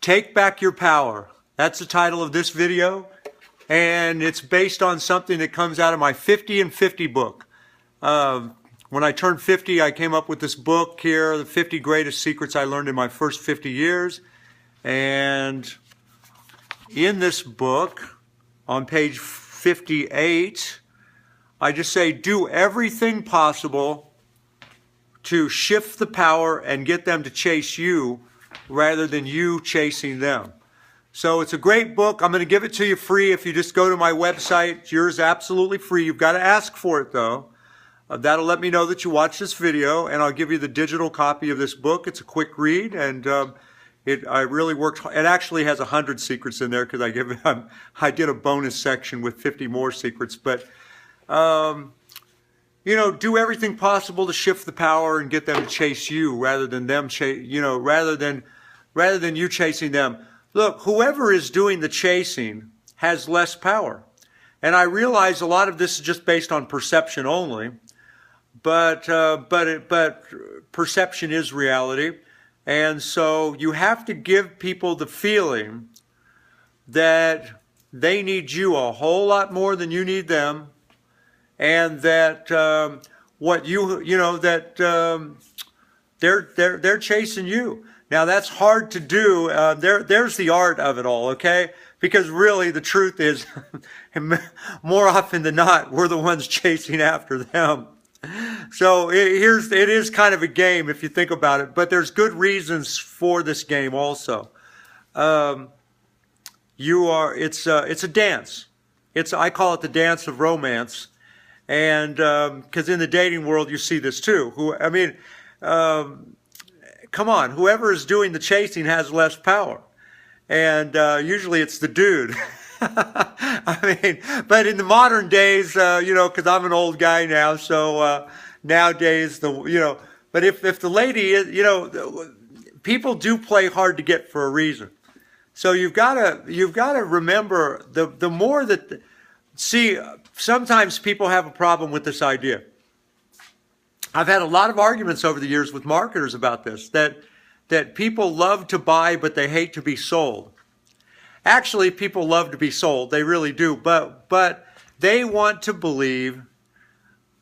Take Back Your Power. That's the title of this video, and it's based on something that comes out of my 50 and 50 book. When I turned 50, I came up with this book here, The 50 Greatest Secrets I Learned in My First 50 Years. And in this book, on page 58, I just say, do everything possible to shift the power and get them to chase you rather than you chasing them. So it's a great book. I'm going to give it to you free if you just go to my website. It's yours absolutely free. You've got to ask for it though. That'll let me know that you watched this video, and I'll give you the digital copy of this book. It's a quick read, and I really worked. It actually has 100 secrets in there because I did a bonus section with 50 more secrets. But you know, do everything possible to shift the power and get them to chase you rather than them rather than you chasing them. Look, whoever is doing the chasing has less power, and I realize a lot of this is just based on perception only. But perception is reality. And so you have to give people the feeling that they need you a whole lot more than you need them. And that they're chasing you. Now that's hard to do. There's the art of it all, okay? Because really the truth is, more often than not, we're the ones chasing after them. So it is kind of a game if you think about it, but there's good reasons for this game also. It's a dance. I call it the dance of romance, and because in the dating world you see this too. Come on, whoever is doing the chasing has less power, and usually it's the dude. But in the modern days, because I'm an old guy now, so nowadays, but if the lady is, people do play hard to get for a reason. So you've got to remember the more that, sometimes people have a problem with this idea. I've had a lot of arguments over the years with marketers about this, that people love to buy, but they hate to be sold. Actually, people love to be sold. They really do. But they want to believe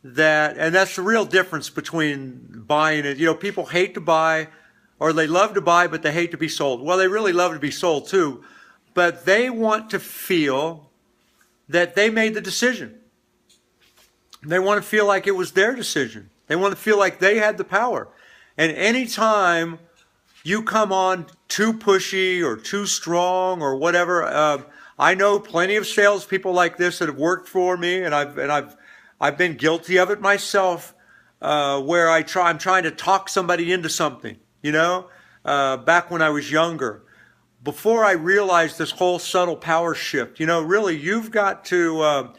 that, and that's the real difference between buying it. People hate to buy, or they love to buy, but they hate to be sold. Well, they really love to be sold too, but they want to feel that they made the decision. They want to feel like it was their decision. They want to feel like they had the power. And anytime you come on too pushy or too strong or whatever. I know plenty of salespeople like this that have worked for me, and I've been guilty of it myself, where I'm trying to talk somebody into something. Back when I was younger, before I realized this whole subtle power shift. Really, you've got to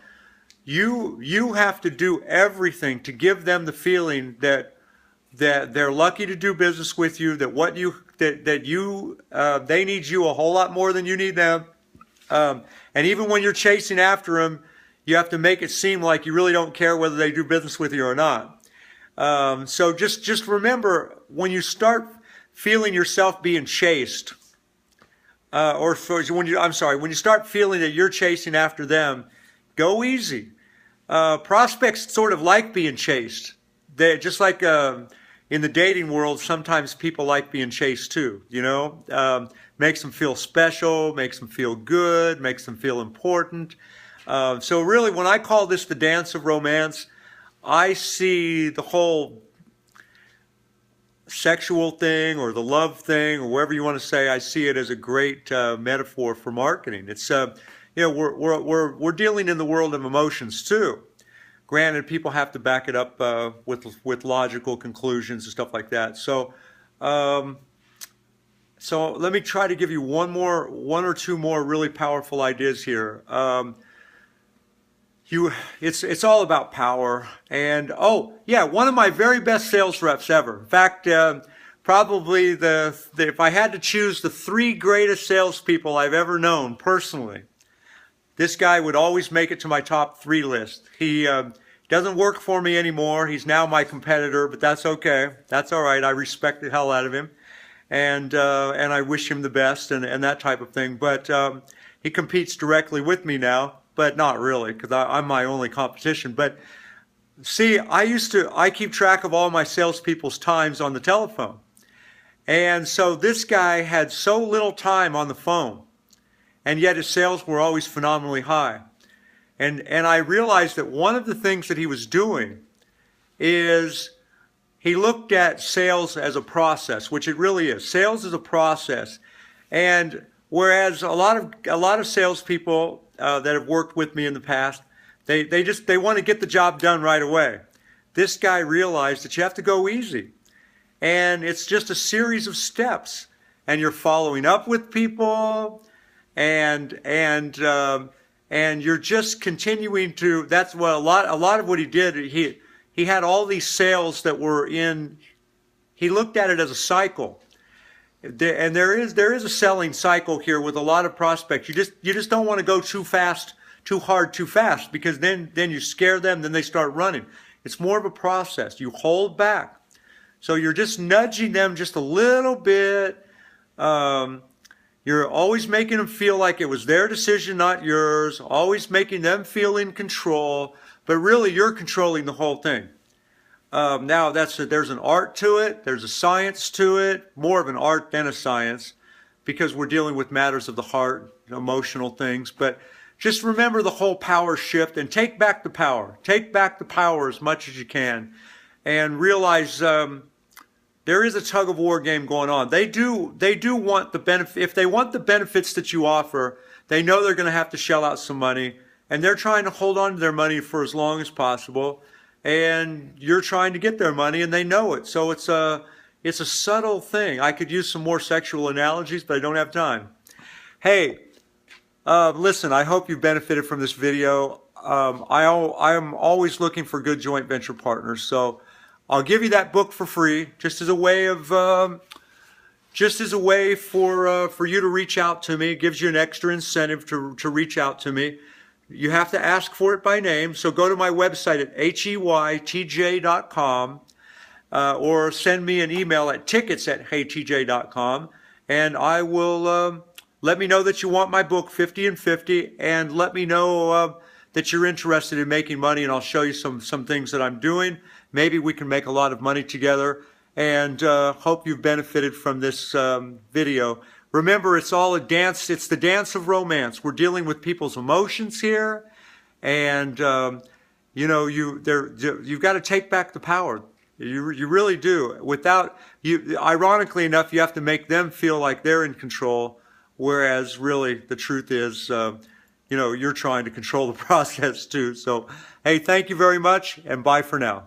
you have to do everything to give them the feeling that they're lucky to do business with you, they need you a whole lot more than you need them. And even when you're chasing after them, you have to make it seem like you really don't care whether they do business with you or not. So just remember, when you start feeling yourself being chased, when you start feeling that you're chasing after them, go easy. Prospects sort of like being chased. They just like in the dating world, sometimes people like being chased too, makes them feel special, makes them feel good, makes them feel important. So really, when I call this the dance of romance, I see the whole sexual thing or the love thing or whatever you want to say. I see it as a great metaphor for marketing. It's we're dealing in the world of emotions too. Granted, people have to back it up with logical conclusions and stuff like that. So, so let me try to give you one or two more really powerful ideas here. It's all about power. And oh yeah, one of my very best sales reps ever. In fact, probably if I had to choose the 3 greatest salespeople I've ever known personally, this guy would always make it to my top 3 list. He doesn't work for me anymore. He's now my competitor, but that's okay. That's all right. I respect the hell out of him. and I wish him the best and that type of thing. But he competes directly with me now, but not really, because I'm my only competition. But see, I keep track of all my salespeople's times on the telephone. And so this guy had so little time on the phone, and yet his sales were always phenomenally high. And I realized that one of the things that he was doing is he looked at sales as a process, which it really is. Sales is a process. And whereas a lot of salespeople that have worked with me in the past, they want to get the job done right away. This guy realized that you have to go easy. And it's just a series of steps, and you're following up with people, and you're just continuing to. That's what a lot of what he did. He had all these sales that were in. He looked at it as a cycle, and there is a selling cycle here with a lot of prospects. You just don't want to go too fast, too hard, too fast, because then you scare them. Then they start running. It's more of a process. You hold back. So you're just nudging them just a little bit. You're always making them feel like it was their decision, not yours. Always making them feel in control. But really, you're controlling the whole thing. Now, there's an art to it. There's a science to it. More of an art than a science, because we're dealing with matters of the heart, emotional things. But just remember the whole power shift and take back the power. Take back the power as much as you can. And realize there is a tug of war game going on. They do want the benefit. If they want the benefits that you offer, they know they're going to have to shell out some money, and they're trying to hold on to their money for as long as possible. And you're trying to get their money, and they know it. So it's a subtle thing. I could use some more sexual analogies, but I don't have time. Hey, listen, I hope you benefited from this video. I'm always looking for good joint venture partners, so I'll give you that book for free, just as a way for you to reach out to me. It gives you an extra incentive to reach out to me. You have to ask for it by name, so go to my website at heytj.com or send me an email at tickets@heytj.com, and I will let me know that you want my book 50 and 50, and let me know that you're interested in making money, and I'll show you some things that I'm doing. Maybe we can make a lot of money together, and hope you've benefited from this video. Remember, it's all a dance. It's the dance of romance. We're dealing with people's emotions here, and you've got to take back the power. You really do. Ironically enough, you have to make them feel like they're in control, whereas really the truth is, you're trying to control the process too. So, hey, thank you very much, and bye for now.